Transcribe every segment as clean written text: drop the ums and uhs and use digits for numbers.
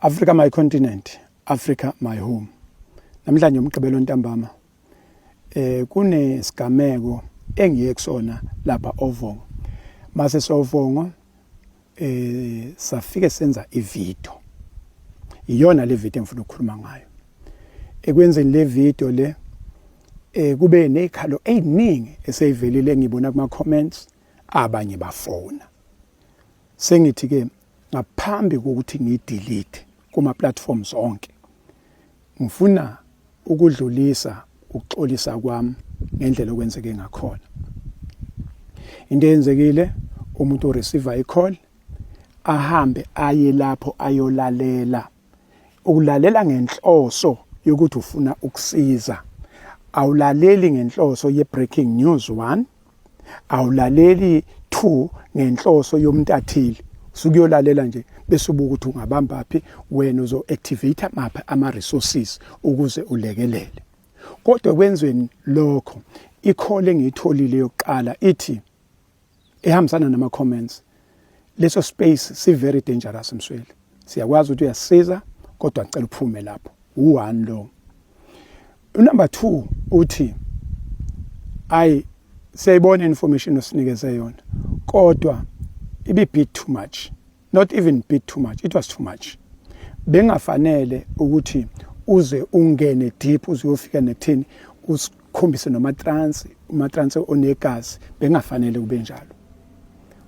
Africa my continent, Africa my home. Namhlanje umgqibelo ntambama kunesigameko engiye kusona lapha Ovongo. Mase sovongo safike senza ivideo. Iyona le video engifuna ukukhuluma ngayo. Ekwenzeni le video le kube nekhalo eziningi eseyivelile ngibona kuma comments abanye bafona. Sengithi ke ngaphambi kokuthi ngidelete kuma platforms onke ngifuna ukudlulisa ukuxolisa kwami ngendlela okwenzeke ngakhona. Into eyenzekile umuntu receive i-call ahambe aye lapho ayolalela ukulalela ngenhloso yokuthi ufuna ukusiza. Awulaleli ngenhloso ye breaking news 1, awulaleli 2 ngenhloso yomntathili. Sukuyolalela nje bese ubuka ukuthi ungabamba phi wena uzo activate mapha ama resources ukuze ulekelele. Kodwa kwenzweni lokho i-call engiyitholile yokuqala ithi ehambisana nama comments leso space si very dangerous msweli. Siyakwazi ukuthi uyasiza kodwa ngicela uphume lapho. U1 lo. Number 2 uthi siyayibona information osinikeze yona kodwa ibe bit too much, not even bit too much, it was too much. Bengafanele ukuthi uze ungene deep uze uyofika nekuthini usikhombise noma trance onegazi, bengafanele kube njalo.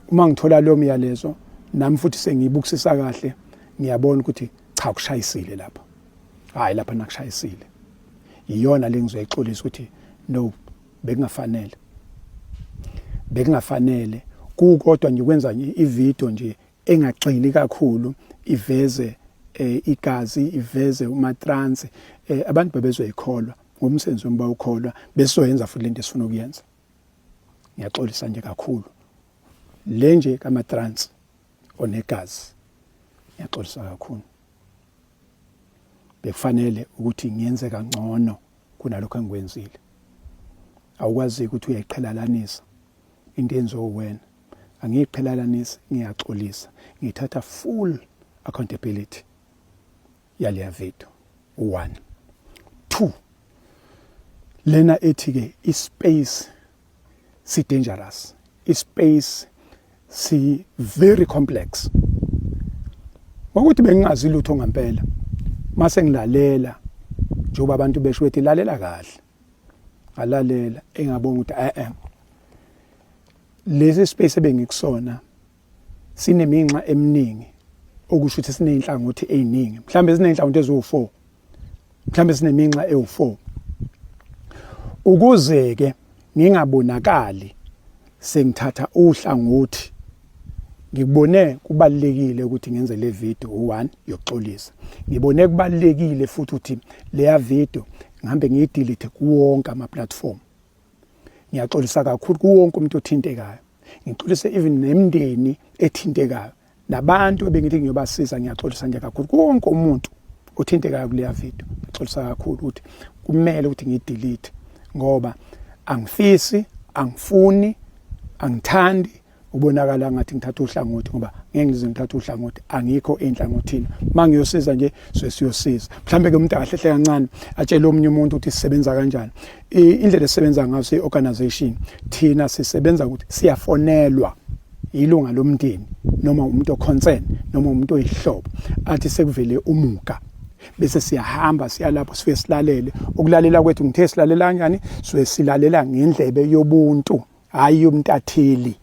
Uma ngithola lo myalezo nami futhi sengiyibukisisa kahle ngiyabona ukuthi cha kushayisile lapha. Hayi lapha nakushayisile. Iyona lengizoyixolisa ukuthi no bekungafanele. Bekungafanele kukodwa ngikwenza ivideo nje engagxili kakhulu iveze igazi iveze umatrance abantu bebezoyikholwa ngomsebenzi womba ukholwa besoyenza futhi lento esifuna ukuyenza. Ngiyaxolisa nje kakhulu le nje kamatrance onegazi ngiyaxolisa kakhulu. Bekufanele ukuthi ngiyenze kangcono kunalokho engikwenzile. Awukwazi ukuthi uyayiqhelalanisa into enzo wena. Angiyiqhelalanisi, ngiyaxolisa. Ngithatha full accountability yale video. 1. 2. Lena ethi ke ispace si dangerous. Ispace si very complex. Ngokuthi bengingazi lutho ngempela. Mase ngilalela njengoba abantu besho ukuthi lalela kahle. Alalela engabonga ukuthi lesi space ebengikusona sineminxa eminingi okusho ukuthi sineyinhlangothi eziningi. Mhlambe sineyinhlangothi eziwu4. Mhlambe sineminxa ewu4. Ukuze ke ngingabonakali sengithatha uhlangothi ngibone kubalekile ukuthi ngenze le video 1 yokuxolisa. Ngibone kubalekile futhi ukuthi leya video ngihambe ngiyidelete kuwonke ama platform. Ngiyaxolisa kakhulu kuwonke umuntu othintekayo. Ngixolise even nemndeni ethintekayo. Nabantu ebengithi ngiyobasiza ngiyaxolisa nje kakhulu kuwonke umuntu othintekayo kuleya video. Ngixolisa kakhulu ukuthi kumele ukuthi ngiyidelete ngoba angifisi, angifuni, angithandi ubonakala ngathi ngithatha uhlangothi ngoba ngeke ngize ngithatha uhlangothi angikho enhlangothini. Mangiyosiza nje siyosiza. Mhlambe ke umuntu akahle kancane atshela omunye umuntu ukuthi sisebenza kanjani. Indlela esebenza ngayo i-organization thina sisebenza ukuthi siyafonelwa ilunga lomndeni noma umuntu oconcern noma umuntu oyihlobo athi sekuvele umuka bese siyahamba siya lapho sifike silalele. Ukulalela kwethu ngithe silalela kanjani? Silalela ngendlebe yobuntu hayi yomntatheli.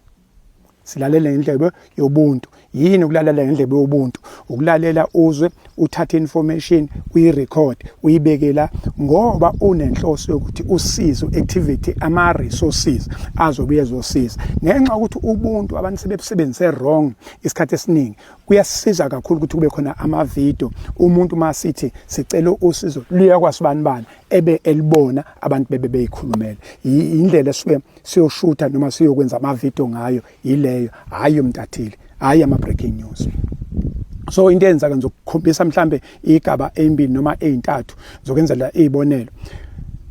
Silalela ngendlebe yobuntu. Yini ukulalela ngendlebe yobuntu? Ukulalela uzwe uthathe information uyirecord uyibekela ngoba unenhloso yokuthi usizo activity ama resources azobuye ezosiza. Ngenxa ukuthi ubuntu abantu sebebusebenzise wrong isikhathi esiningi kuyasiza kakhulu ukuthi kube khona ama video umuntu masithi sicela usizo luya kwasibanibani ebe elibona abantu bebe beyikhulumela. Indlela esuke siyoshutha noma siyokwenza ama video ngayo ileyo hayi umntatheli hayi ama breaking news. So into enza ngizokukhombisa mhlambe igaba e2 noma e3 zokwenzela izibonelo.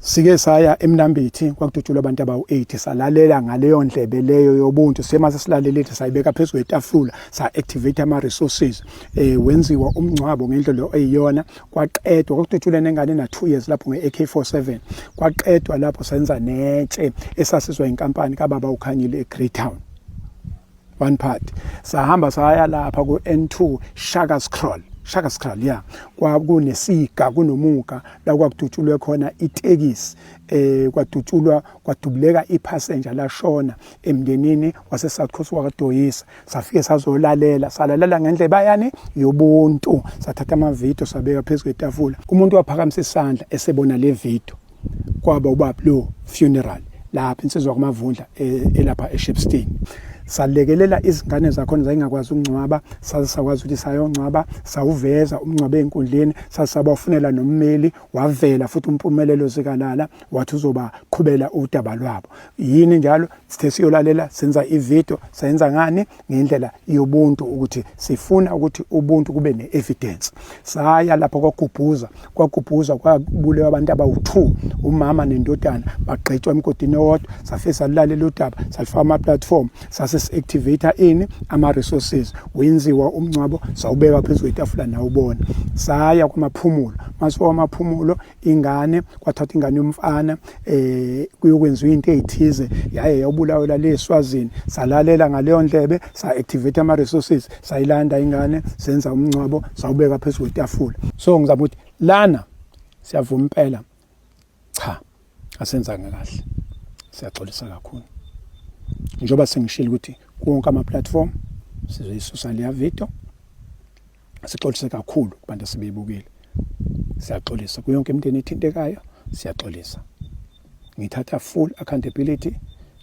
sike saya eMnambithi kwakudutshulwa abantu abawu-8 salalela ngaleyo ndlebe leyo yobuntu semase silalelile sayibeka phezulu kwetafula sa-activate ama-resources wenziwa umngcwabo ngendlela eyiyona kwaqedwa kwakudutshulwe nengane na-2 years lapho nge-AK47 kwaqedwa lapho senza netshe esasizwa inkampani kababa uKhanyile eGreytown one part sahamba saya lapha ku-N2 Shaka Scroll yeah kwakunesiga kunomuka la kwakudutshulwe khona itekisi kwadutshulwa kwadubuleka ipassenger lashona emndenini wase South Coast wakwaDoyisa safike salalela ngendle bayani yobuntu sathatha amavidiyo sabeka phezulu kwetafula umuntu waphakamisa isandla esebona le video kwaba ubaba lo funeral lapha insizwa kumavundla elapha eShepstone salekelela izingane zakhona zayingakwazi ukungcwaba sakwazi ukuthi sayongcwaba sawuveza umngcwabe enkundleni sasabafunela nommeli wavela futhi umpumelelo zikalala wathi uzoba qhubela udaba lwabo yini njalo sithe siyolalela senza ivideo sayenza ngani ngendlela yobuntu ukuthi sifuna ukuthi ubuntu kube neevidence saya lapho kwagubhuza kwabulewa abantu abawu2 umama nendodana bagqitshwa emgodini owodwa safisa lalela udaba salifaka ama platform activator ama-resources wenziwa umngcwabo sawubeka phezulu kwetafula nawubona saya kwamaphumulo masiwa amaphumulo ingane kwathatha ingane yomfana kuyokwenziwa into ezithize yaye yabulawa leSwazini salalela ngaleyo ndlebe sa-activate ama-resources sayilanda ingane senza umngcwabo sawubeka phezulu kwetafula so ngizama ukuthi lana siyavuma impela cha asenza kahle siyaxolisa kakhulu njengoba sengishilo ukuthi konke ama-platform sizoyisusa leya video sixolise kakhulu kubantu asebeyibukile siyaxolisa kuyonke imindeni ethintekayo siyaxolisa ngithatha full accountability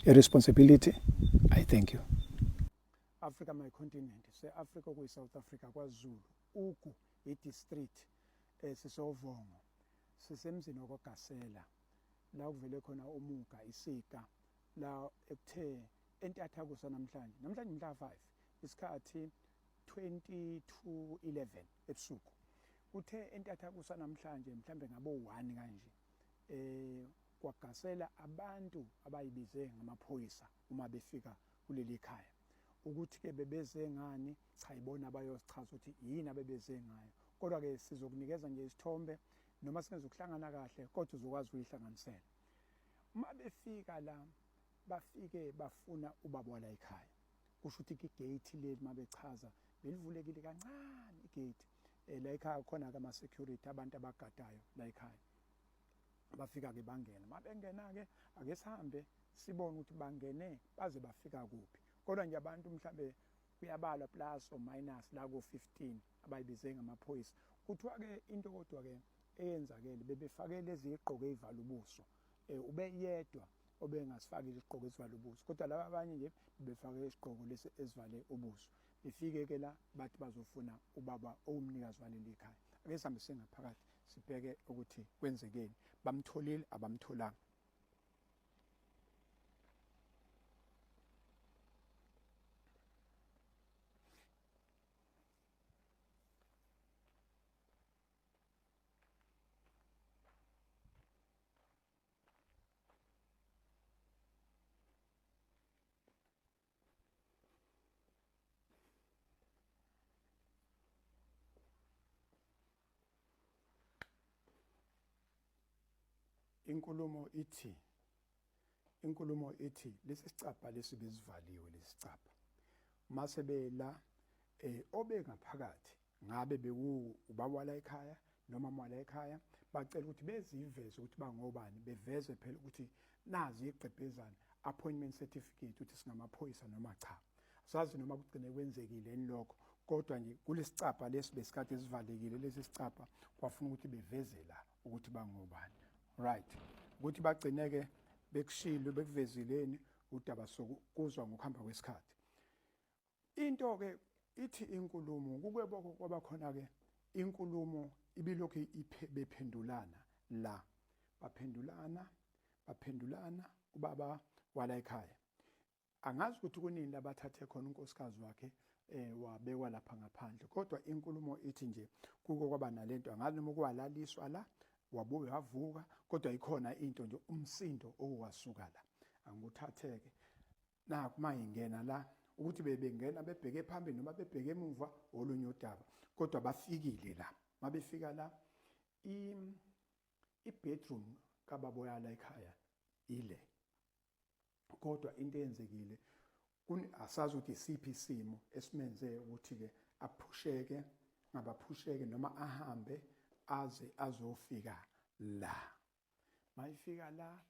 responsibility I thank you Africa my continent se-Africa kuyi-South Africa kwaZulu ugu i-district sisovongo sisemzini wakwaGasela la kuvele khona umuga isiga la ekuthe entathakusa namhlanje mhla 5 isikhathi 22:11 ebusuku uthe entathakusa namhlanje mhlambe ngabo 1 kanje kwaGasela abantu abayibize ngamaphoyisa uma befika kuleli khaya ukuthi ke bebeze ngani cha ibona bayosichaza ukuthi yini abebeze ngayo kodwa ke sizokunikeza nje isithombe noma singenza ukuhlangana kahle kodwa uzokwazi ukuyihlanganisela uma befika la bafike bafuna ubaba la ekhaya kusho ukuthi igate leli mabechaza belivulekile kancane igate la ekhaya khona ke ama security abantu abagadayo la ekhaya bafika ke bangena mabengena ke ake sihambe sibone ukuthi bangene baze bafika kuphi kodwa nje abantu mhlambe kuyabalwa plus or minus la ku 15 abayibize ngamaphoyisa kuthiwa ke into kodwa ke eyenzakele bebefake lezi igqoko ezivala ubuso ube yedwa obengasifaki isigqoko esivala ubuso kodwa laba abanye nje befake isigqoko lesi esivale ubuso befike ke la bathi bazofuna ubaba owumnikazi waleli ekhaya ake sihambe singaphakathi sibheke ukuthi kwenzekeni bamtholile abamtholanga inkulumo ithi lesi sicapha lesi bezivaliwe lesi sicapha mase bela obengaphakathi ngabe ubaba la ekhaya noma mama la ekhaya bacela ukuthi beziveze ukuthi bangobani beveze phela ukuthi nazi igqebhezana appointment certificate ukuthi singamaphoyisa noma cha asazi noma kugcine kwenzekile enilokho kodwa nje kulesicapha lesi besikade sivalekile lesi sicapha kwafuna ukuthi beveze la ukuthi bangobani right ukuthi bagcineke bekushilo bekuvezileni udaba sokuzwa ngokuhamba kwesikhathi into ke ithi inkulumo kube kwaba khona ke inkulumo ibilokhu bephendulana la baphendulana ubaba wala ekhaya angazi ukuthi kunini labathathe khona unkosikazi wakhe wabekwa lapha ngaphandle kodwa inkulumo ithi nje kuko kwaba nalento angazi noma kwalaliswa la wabuye wavuka, kodwa ikhona into nje umsindo owasuka la. Angikuthatheke naku mayingena la ukuthi bebengena bebheke phambili noma bebheke emuva olunye udaba, kodwa bafikile la. Mabefika la i-bedroom kaBaboyala ekhaya ile, kodwa into eyenzekile asazi ukuthi isiphi isimo esimenze ukuthi-ke aphusheke, ngabaphusheke noma ahambe aze azofika la. Mayifika la,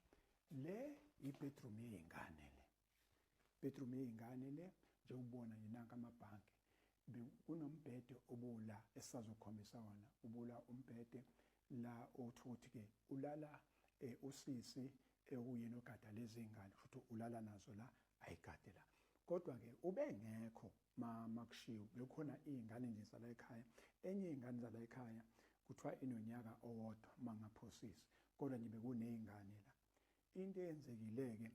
le i-bedroom yey'ngane le. Bedroom yey'ngane le, njengokubona nje nanka amabhanki. Kunombhede obula esazokhombisa wona, ubula umbhede la othi-ke ulala usisi uyena ogada lezi ngane, futhi ulala nazo la ayigade la. Kodwa-ke ubengekho makushiwo, bekukhona iy'ngane nje zala ekhaya. Enye iy'ngane zala ekhaya kuthiwa inonyaka owodwa mangaphosisi, kodwa nje bekuney'ngane la. Into eyenzekile-ke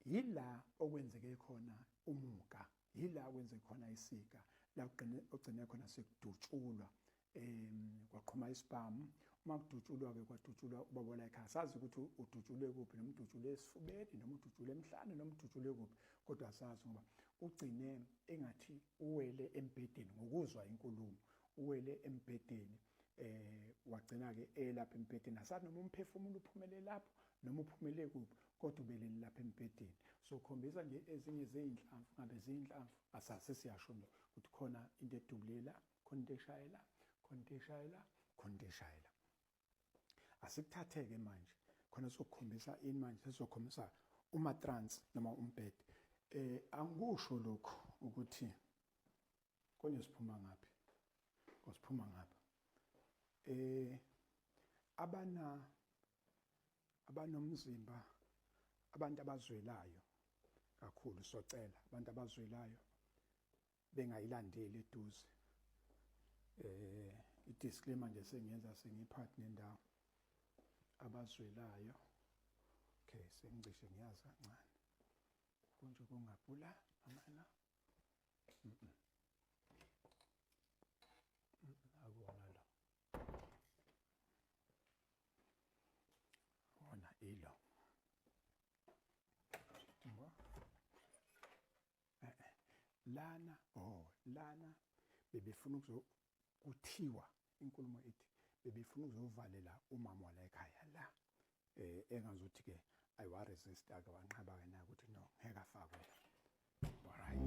yila okwenzeke khona umuka, yila okwenzeke khona isika, la ogcine khona sekudutshulwa kwaqhuma isibhamu. Uma kudutshulwa-ke kwadutshulwa uBabola ekhaya, sazi ukuthi udutshulwe kuphi, noma udutshulwe esifubeni, noma udutshulwe emhlane, noma udutshulwe kuphi, kodwa asazi ngoba ugcine engathi uwele embhedeni ngokuzwa inkulumo, uwele embhedeni. Wagcina-ke elapha embhedeni, asazi noma umphefumulo uphumele lapho noma uphumele kuphi, kodwa ubelele lapha embhedeni. So khombisa nje ezinye zey'nhlamvu, ngabe ziyinhlamvu asase siyasho nje ukuthi khona into edubule la, khona into eshayela, khona into eshayela, khona into eshayela. Asikuthatheke manje khona sokukhombisa ini manje, sesizokhombisa umatrans noma umbhede. Angikusho lokho ukuthi konje siphuma ngaphi, siphuma ngapha. Abanomzimba, abantu abazwelayo kakhulu, socela abantu abazwelayo bengayilandeli eduze. I-disclaimer nje sengiyenza sengiphathi nendawo. Abazwelayo, okay, sengicishe ngiyazi kancane konje kungabula amala. Akuwona lo, wona ilo lana, lana bebefuna kuthiwa inkulumo ethi bebefuna ukuzovalela umama wala ekhaya la, engazuthi-ke ayiwaresist, ake wanqaba-ke naye ukuthi no, ngeke afakwe. Alright,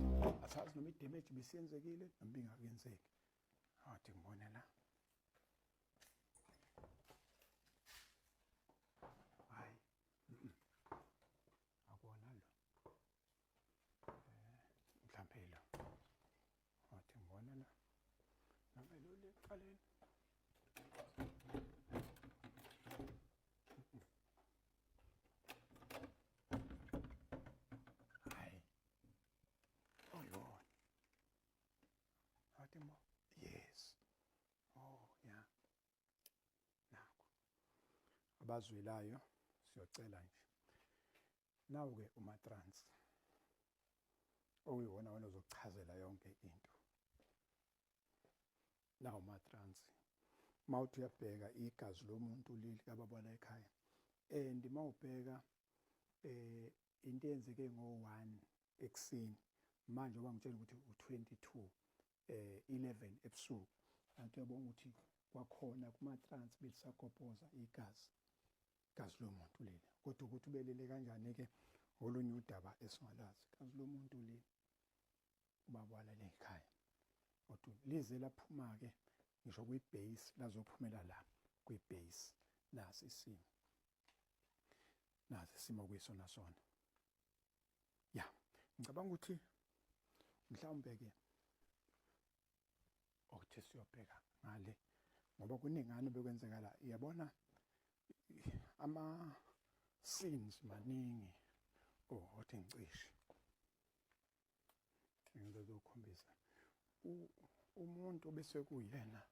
asazi noma i-damage bisiyenzekile noma ingakenzeki. Athi ngibone la, hayi akuwona lo, mhlawumbe lo. Athi ngibone la, noma lo le ekuqaleni. Hayi, yona athi mo, yes, yeah, nakho abazwelayo siyocela nje. Nawu-ke umatrans okuyiwona wena uzochazela yonke into. Nawu umatrans, mawuthi uyabheka igazi lomuntu leli kaBabola ekhaya, and mawubheka into eyenzeke ngo-1 ekuseni, manje obangitshela ukuthi u-22:11 ebusuku, kanti uyabona ukuthi kwakhona kumatrans belisagobhoza igazi lomuntu leli. Kodwa ukuthi ubelele kanjani-ke olunye udaba esingalazi. Igazi lomuntu leli uBabola lekhaya, kodwa lize laphuma-ke ngisho kwi-base, lazophumela la kwi-base. Nasi isimo kuyisona sona. Ya, ngicabanga ukuthi mhlawumbe-ke okuthi siyobheka ngale, ngoba kuningana bekwenzeka la. Uyabona ama-scenes maningi. Othi ngicishe ngizokukhombisa umuntu bese kuyena,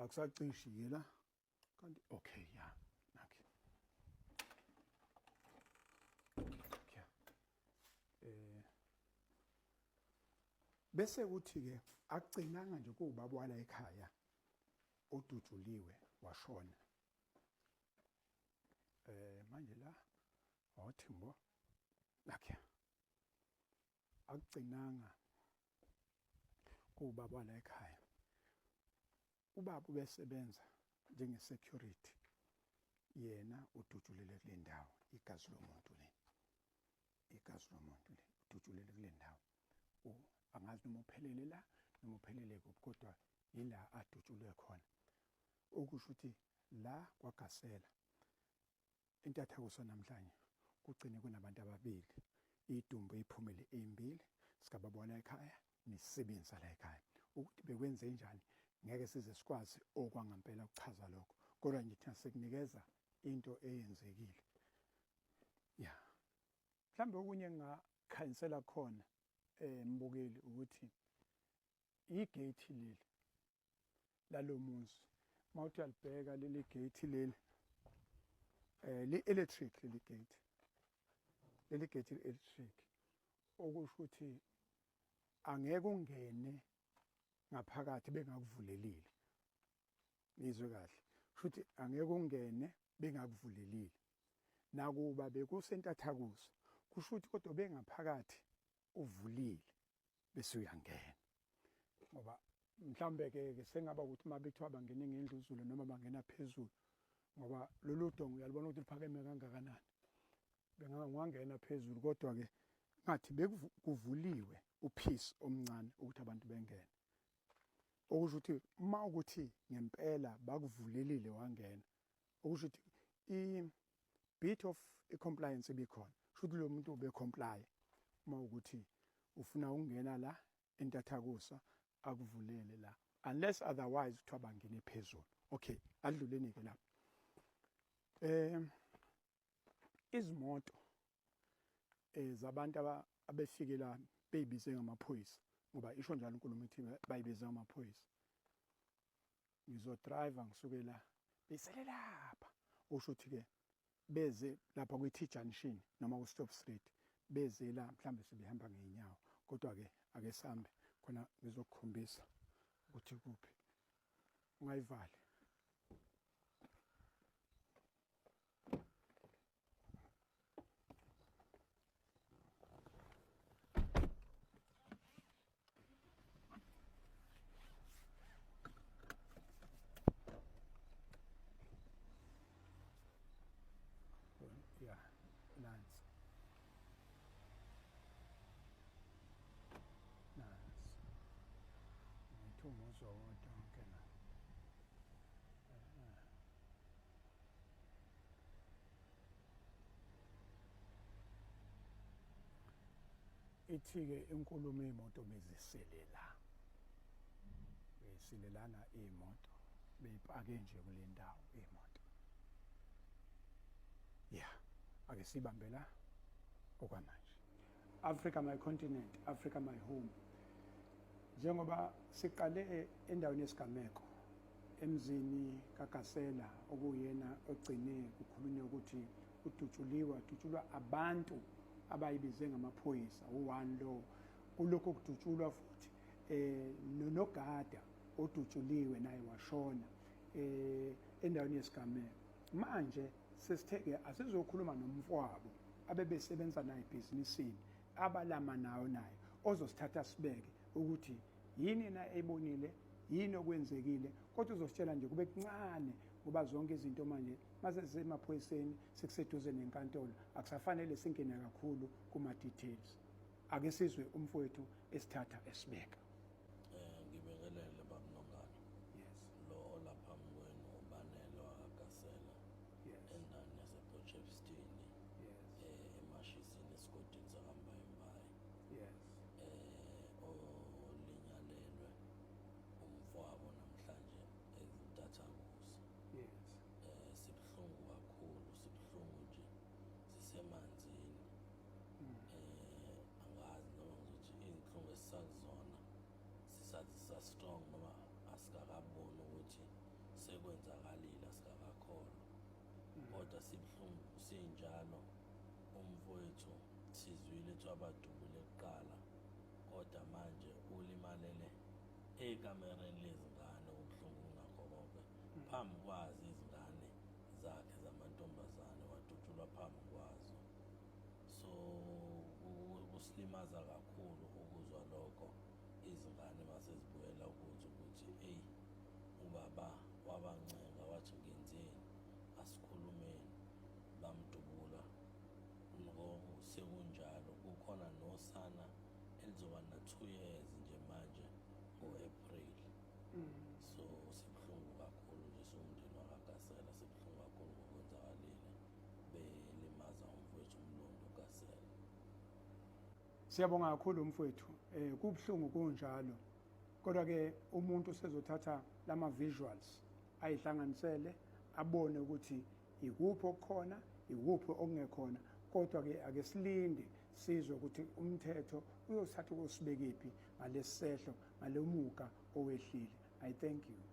akusacishi la, kanti okay, ya nakhe bese kuthi-ke akugcinanga nje kuwuBabola ekhaya odutshuliwe, washona. Manje la wathimbo lakhe akugcinanga kubaba la ekhaya. Ubaba ubesebenza njenge-security, yena udutshulele kule ndawo, igazi lomuntu le, udutshulele kule ndawo. Angazi noma uphelele la noma uphelele kuphi, kodwa yila adutshulwe khona. Okusho ukuthi la kwaGasela intathakusa namhlanje kugcine kunabantu ababili, idumbu iphumele ezimbili, sikababona ekhaya nesisebenza la ekhaya. Ukuthi bekwenze njani ngeke size sikwazi okwangampela ukuchaza lokho, kodwa nje thina sekunikeza into eyenzekile. Ya mhlawumbe okunye engakhanyisela khona mbukeli ukuthi igate leli lalomuzi mawuthi alibheka leli gate leli li-electric, leli gate li-electric, okusho ukuthi angeke ungene ngaphakathi bengakuvulelile. Nizwe kahle, futhi angeke ungene bengakuvulelile. Nakuba bekusentathakusa kusho ukuthi kodwa bengaphakathi uvulile bese uyangena. Ngoba mhlambe ke sengaba ukuthi mabethiwa bangene ngendluzulu noma bangena phezulu, ngoba lolu dongo uyalibona ukuthi liphakeme kangakanani, bengangena phezulu, kodwa ke ngathi bekuvuliwe uphisi omncane ukuthi abantu bengene. Okusho ukuthi uma ukuthi ngempela bakuvulelile wangena, okusho ukuthi i-bit of i-compliance ibikhona, futhi lo muntu ube comply uma ukuthi ufuna ukungena la entathakusa akuvulele la, unless otherwise kuthiwa bangene phezulu. Okay, adluleni ke lapho. Izimoto zabantu abefike la beyibize ngamaphoyisa, ngoba isho njalo uNkulunkulu ithi bayibize ngamaphoyisa. Ngizodriver ngisuke la besele lapha, usho ukuthi ke beze lapha kwi-T junction noma ku-stop street, beze la mhlambe sebehamba ngeenyawo, kodwa ke ake sambe khona ngizokukhombisa ukuthi kuphi. Ungayivali. Yeah, nice. Nice. Ngithume uzowodwa wonke la. Ithi-ke inkulumo iy'moto beziselela. Beyiselelana iy'moto, beyipake nje kule ndawo iy'moto. Yeah, ake sibambe la okwamanje. Africa my continent, Africa my home. Njengoba siqale endaweni yesigameko emzini kaGasela, okuyena ogcine kukhulunywa ukuthi udutshulwa abantu abayibize ngamaphoyisa, u-1 lo. Kulokho kudutshulwa futhi nonogada odutshuliwe naye washona endaweni yesigameko. Manje sesitheke asizokhuluma nomfowabo abebesebenza naye ebhizinisini, abalama nayo naye, ozosithatha sibeke ukuthi yini na ebonile, yini okwenzekile, kodwa uzositshela nje kube kuncane, ngoba zonke izinto manje mase zisemaphoyiseni sekuseduze nenkantolo, akusafanele singene kakhulu kuma-details. Ake sizwe umfowethu esithatha esibeka. Ngibekelele babuNongana. Yes. Lo olapha mkwenu ubanelo akaGasela. Yes. Endaweni yasePotchefstroom. Yes. Emashisini esigodini sakambayimbayi. Yes. Olinyalelwe umfowabo namhlanje ezintathakusa. Yes. Sibuhlungu kakhulu, sibuhlungu nje sisemanzini. Angazi noma ngizothi izinhlungu esisakuzona sisathi strong noma asikakaboni ukuthi sekwenzakalile, asikakakholwa. Kodwa sibuhlungu sinjalo. Umfowethu sizwile ethu abadubule kuqala, kodwa manje ulimalele ekamereni lezingane. Ubuhlungu ngakho konke phambi kwazo izingane zakhe zamantombazane wadutshulwa phambi kwazo. So kusilimaza kakhulu ukuzwa lokho izingane masezibuyela ukuthi eyi ubaba wabancenga wathi ngenzeni asikhulumeni bamdubula. Ngoba sekunjalo kukhona nosana elizoba na 2 years nje manje ngo-April. So sibuhlungu kakhulu nje siwumndeni wakwaGasela, sibuhlungu kakhulu ngokwenzakalile belimaza umfowethu uMlondo Gasela. Siyabonga kakhulu mfowethu. Kubuhlungu kunjalo. Kodwa ke umuntu usezothatha lama visuals ayihlanganisele abone ukuthi ikuphi okukhona, ikuphi okungekhona. Kodwa ke ake silinde sizwe ukuthi umthetho uyosithatha kusibekephi ngalesehlo ngalemuka owehlile. I thank you.